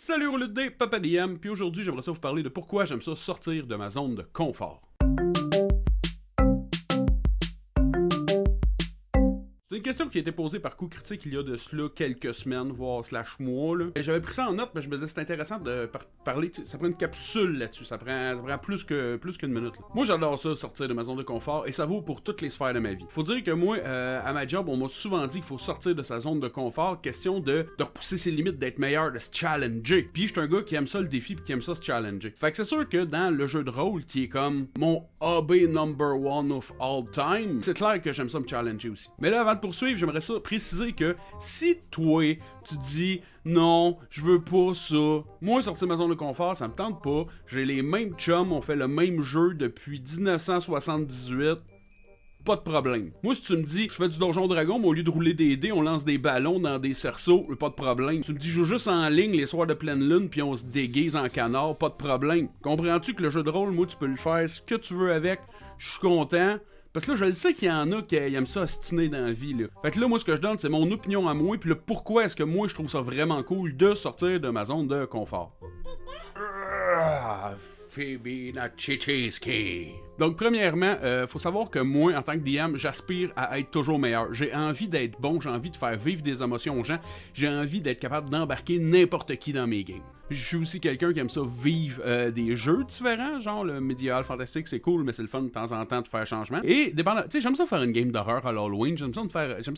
Salut au lutte des Papa DM, puis aujourd'hui j'aimerais ça vous parler de pourquoi j'aime ça sortir de ma zone de confort. C'est une question qui a été posée par Coup Critique il y a de cela quelques semaines, voire slash mois. J'avais pris ça en note, mais je me disais c'est intéressant de parler, ça prend une capsule là-dessus, ça prend plus qu'une minute. Là. Moi j'adore ça, sortir de ma zone de confort, et ça vaut pour toutes les sphères de ma vie. Faut dire que moi, à ma job, on m'a souvent dit qu'il faut sortir de sa zone de confort, question de repousser ses limites, d'être meilleur, de se challenger. Puis je suis un gars qui aime ça le défi, puis qui aime ça se challenger. Fait que c'est sûr que dans le jeu de rôle, qui est comme mon hobby number one of all time, c'est clair que j'aime ça me challenger aussi. Mais là, avant de poursuivre, j'aimerais ça préciser que si toi, tu dis non, je veux pas ça, moi sortir de ma zone de confort, ça me tente pas, j'ai les mêmes chums, on fait le même jeu depuis 1978, pas de problème. Moi, si tu me dis, je fais du Donjon Dragon, mais au lieu de rouler des dés, on lance des ballons dans des cerceaux, pas de problème. Tu me dis, je joue juste en ligne les soirs de pleine lune, puis on se déguise en canard, pas de problème. Comprends-tu que le jeu de rôle, moi, tu peux le faire ce que tu veux avec, je suis content. Parce que là, je le sais qu'il y en a qui aiment ça ostiner dans la vie, là. Fait que là, moi, ce que je donne, c'est mon opinion à moi, puis là, pourquoi est-ce que moi, je trouve ça vraiment cool de sortir de ma zone de confort. Phoebe Nachichiski. Donc, premièrement, faut savoir que moi, en tant que DM, j'aspire à être toujours meilleur. J'ai envie d'être bon, j'ai envie de faire vivre des émotions aux gens, j'ai envie d'être capable d'embarquer n'importe qui dans mes games. Je suis aussi quelqu'un qui aime ça vivre des jeux différents, genre le médiéval fantastique, c'est cool, mais c'est le fun de temps en temps de faire changement. Et dépendant, tu sais, j'aime ça faire une game d'horreur à l'Halloween, j'aime ça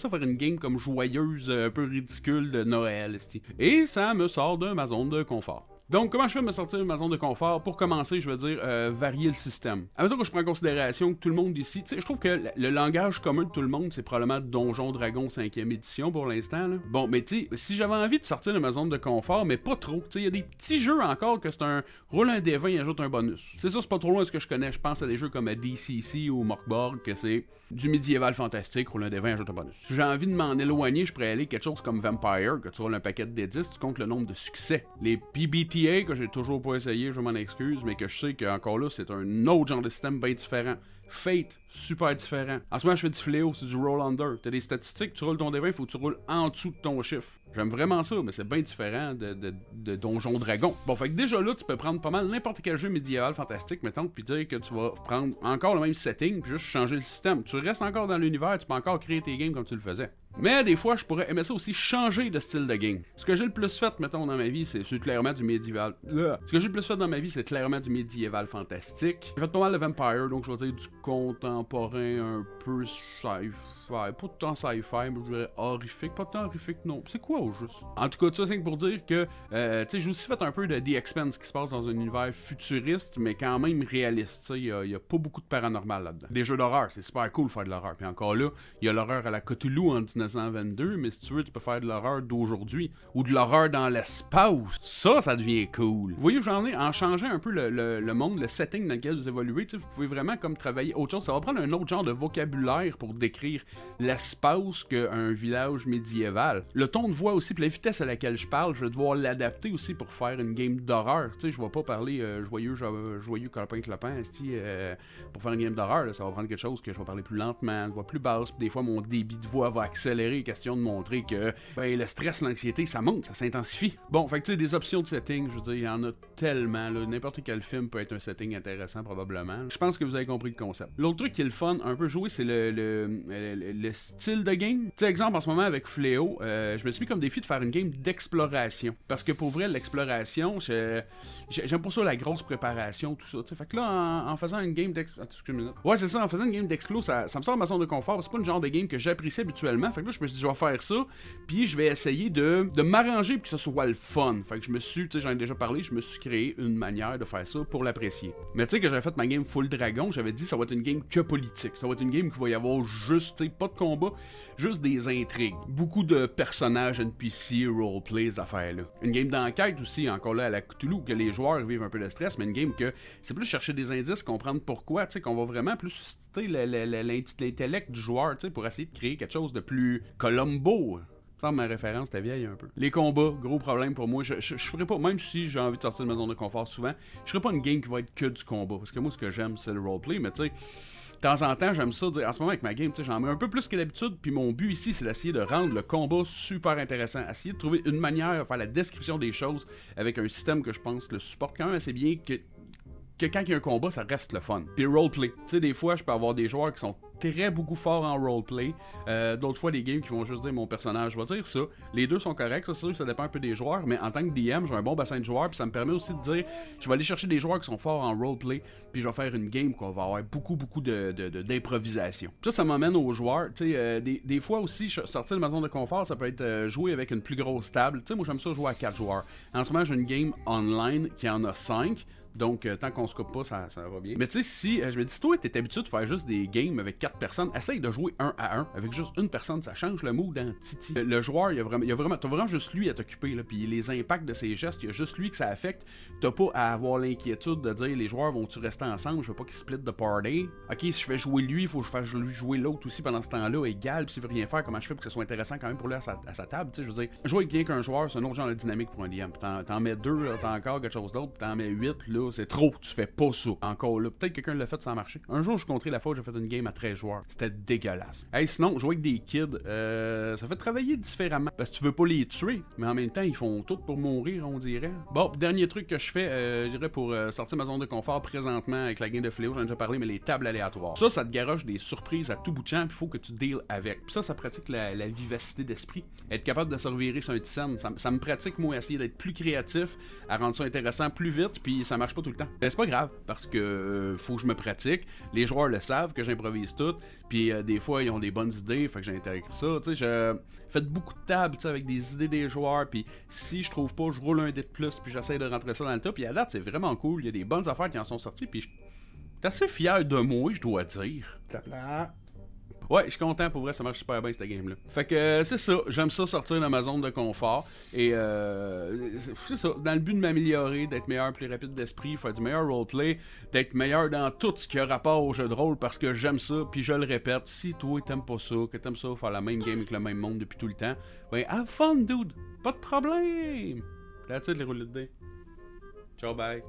faire une game comme joyeuse, un peu ridicule de Noël, et ça me sort de ma zone de confort. Donc, comment je fais me sortir de ma zone de confort? Pour commencer, je veux dire, varier le système. Admettons que je prends en considération que tout le monde ici, tu sais, je trouve que le langage commun de tout le monde, c'est probablement Donjon Dragon 5e édition pour l'instant, là. Bon, mais tu sais, si j'avais envie de sortir de ma zone de confort, mais pas trop, tu sais, il y a des petits jeux encore que c'est un roule un D20 et ajoute un bonus. C'est ça, c'est pas trop loin de ce que je connais. Je pense à des jeux comme DCC ou Morkborg, que c'est du médiéval fantastique, roule un D20 et ajoute un bonus. Si j'ai envie de m'en éloigner, je pourrais aller quelque chose comme Vampire, que tu roules un paquet de D10, tu comptes le nombre de succès. Les PBTA, que j'ai toujours pas essayé, je m'en excuse, mais que je sais qu'encore là, c'est un autre genre de système bien différent. Fate, super différent. En ce moment, je fais du fléau, c'est du roll under. T'as des statistiques, tu roules ton D20, faut que tu roules en dessous de ton chiffre. J'aime vraiment ça, mais c'est bien différent de Donjon Dragon. Bon, fait que déjà là, tu peux prendre pas mal n'importe quel jeu médiéval fantastique, mettons, puis dire que tu vas prendre encore le même setting, puis juste changer le système. Tu restes encore dans l'univers, tu peux encore créer tes games comme tu le faisais. Mais des fois, je pourrais aimer ça aussi changer de style de game. Ce que j'ai le plus fait, mettons, dans ma vie, c'est clairement du médiéval. Ce que j'ai le plus fait dans ma vie, c'est clairement du médiéval fantastique. J'ai fait pas mal de Vampire, donc je vais dire du contemporain un peu sci-fi. Pas tant sci-fi, mais je dirais horrifique. Pas tant horrifique, non. C'est quoi au juste? En tout cas, tout ça, c'est pour dire que, tu sais, j'ai aussi fait un peu de The Expanse qui se passe dans un univers futuriste, mais quand même réaliste. Tu sais, il y a pas beaucoup de paranormal là-dedans. Des jeux d'horreur, c'est super cool de faire de l'horreur. Puis encore là, il y a l'horreur à la Cthulhu en 1922, mais si tu veux, tu peux faire de l'horreur d'aujourd'hui. Ou de l'horreur dans l'espace. Ça devient cool. Vous voyez où j'en ai? En changeant un peu le monde, le setting dans lequel vous évoluez, tu sais, vous pouvez vraiment comme travailler autre chose. Ça va prendre un autre genre de vocabulaire pour décrire l'espace qu'un village médiéval. Le ton de voix aussi, puis la vitesse à laquelle je parle, je vais devoir l'adapter aussi pour faire une game d'horreur. Tu sais, je vais pas parler joyeux clopin, pour faire une game d'horreur. Là, ça va prendre quelque chose que je vais parler plus lentement, une voix plus basse, puis des fois mon débit de voix va accélérer, question de montrer que le stress, l'anxiété, ça monte, ça s'intensifie. Bon, fait que tu sais, des options de setting, je veux dire, il y en a tellement, là, n'importe quel film peut être un setting intéressant probablement. Je pense que vous avez compris le concept. L'autre truc qui est le fun, un peu jouer, c'est le style de game. Tu sais, exemple, en ce moment avec Fléau, je me suis mis comme défi de faire une game d'exploration. Parce que pour vrai, l'exploration, j'aime pas ça la grosse préparation, tout ça. Tu sais, fait que là, en faisant une game d'exploration. Ouais, c'est ça, en faisant une game d'explo, ça me sort de ma zone de confort. C'est pas une genre de game que j'apprécie habituellement. Fait que là, je me suis dit, je vais faire ça. Puis je vais essayer de m'arranger pour que ça soit le fun. Fait que je me suis, tu sais, j'en ai déjà parlé, je me suis créé une manière de faire ça pour l'apprécier. Mais tu sais, que j'avais fait ma game Full Dragon, j'avais dit, ça va être une game que politique. Ça va être une game qui va y avoir juste, tu sais, pas de combat, juste des intrigues. Beaucoup de personnages NPC, roleplay, ces affaires-là. Une game d'enquête aussi, encore là, à la Cthulhu, que les joueurs vivent un peu de stress, mais une game que c'est plus chercher des indices, comprendre pourquoi, tu sais, qu'on va vraiment plus susciter l'intellect du joueur, tu sais, pour essayer de créer quelque chose de plus Columbo. Ça, ma référence, t'es vieille un peu. Les combats, gros problème pour moi. Je ferais pas, même si j'ai envie de sortir de ma zone de confort souvent, je ferais pas une game qui va être que du combat. Parce que moi, ce que j'aime, c'est le roleplay, mais tu sais, temps en temps, j'aime ça dire, en ce moment avec ma game, tu sais, j'en mets un peu plus que d'habitude, puis mon but ici, c'est d'essayer de rendre le combat super intéressant, essayer de trouver une manière de faire la description des choses avec un système que je pense le supporte quand même assez bien, que quand il y a un combat, ça reste le fun. Puis roleplay. Tu sais, des fois, je peux avoir des joueurs qui sont très beaucoup forts en roleplay. D'autres fois, des games qui vont juste dire mon personnage va dire ça. Les deux sont corrects, ça, c'est sûr que ça dépend un peu des joueurs, mais en tant que DM, j'ai un bon bassin de joueurs, puis ça me permet aussi de dire, je vais aller chercher des joueurs qui sont forts en roleplay, puis je vais faire une game qu'on va avoir beaucoup d'improvisation. Ça m'amène aux joueurs. Tu sais, des fois aussi, sortir de ma zone de confort, ça peut être jouer avec une plus grosse table. Tu sais, moi, j'aime ça jouer à 4 joueurs. En ce moment, j'ai une game online qui en a 5. Donc, tant qu'on se coupe pas, ça va bien. Mais tu sais, si je me dis, si toi, t'es habitué de faire juste des games avec 4 personnes, essaye de jouer 1 à 1 avec juste une personne, ça change le mood dans Titi. Le joueur, t'as vraiment juste lui à t'occuper, là, puis les impacts de ses gestes, il y a juste lui que ça affecte. T'as pas à avoir l'inquiétude de dire, les joueurs vont-tu rester ensemble, je veux pas qu'ils split de party. Ok, si je fais jouer lui, il faut que je fasse jouer l'autre aussi pendant ce temps-là, égal, puis s'il veut rien faire, comment je fais pour que ce soit intéressant quand même pour lui à sa table, tu sais, je veux dire, jouer avec bien qu'un joueur, c'est un autre genre de dynamique pour un DM. T'en mets 2, t'as encore quelque chose d'autre, t'en mets 8, là, c'est trop, tu fais pas ça. Encore là, peut-être quelqu'un l'a fait sans marcher. Un jour, je comptais la fois où j'ai fait une game à 13 joueurs. C'était dégueulasse. Hey, sinon, jouer avec des kids, ça fait travailler différemment. Parce que tu veux pas les tuer, mais en même temps, ils font tout pour mourir, on dirait. Bon, dernier truc que je fais, je dirais pour sortir ma zone de confort présentement avec la game de Fléau, j'en ai déjà parlé, mais les tables aléatoires. Ça te garoche des surprises à tout bout de champ, puis il faut que tu deals avec. Puis ça pratique la vivacité d'esprit. Être capable de se revirer sur un petit scène, ça me pratique, moi, essayer d'être plus créatif, à rendre ça intéressant plus vite, puis ça marche pas tout le temps. C'est pas grave, parce que faut que je me pratique. Les joueurs le savent que j'improvise tout, puis des fois ils ont des bonnes idées, fait que j'intègre ça. Tu sais, je fais beaucoup de tables, tu sais, avec des idées des joueurs, puis si je trouve pas, je roule un dé de plus, puis j'essaie de rentrer ça dans le tas. Puis à date, c'est vraiment cool. Il y a des bonnes affaires qui en sont sorties, puis je suis assez fier de moi, je dois dire. Ouais, je suis content, pour vrai, ça marche super bien cette game-là. Fait que c'est ça, j'aime ça sortir de ma zone de confort. Et c'est ça, dans le but de m'améliorer, d'être meilleur, plus rapide d'esprit, faire du meilleur roleplay, d'être meilleur dans tout ce qui a rapport au jeu de rôle parce que j'aime ça. Puis je le répète, si toi t'aimes pas ça, que t'aimes ça faire la même game avec le même monde depuis tout le temps, ben have fun, dude, pas de problème. That's it, les rouleaux de dés. Ciao, bye.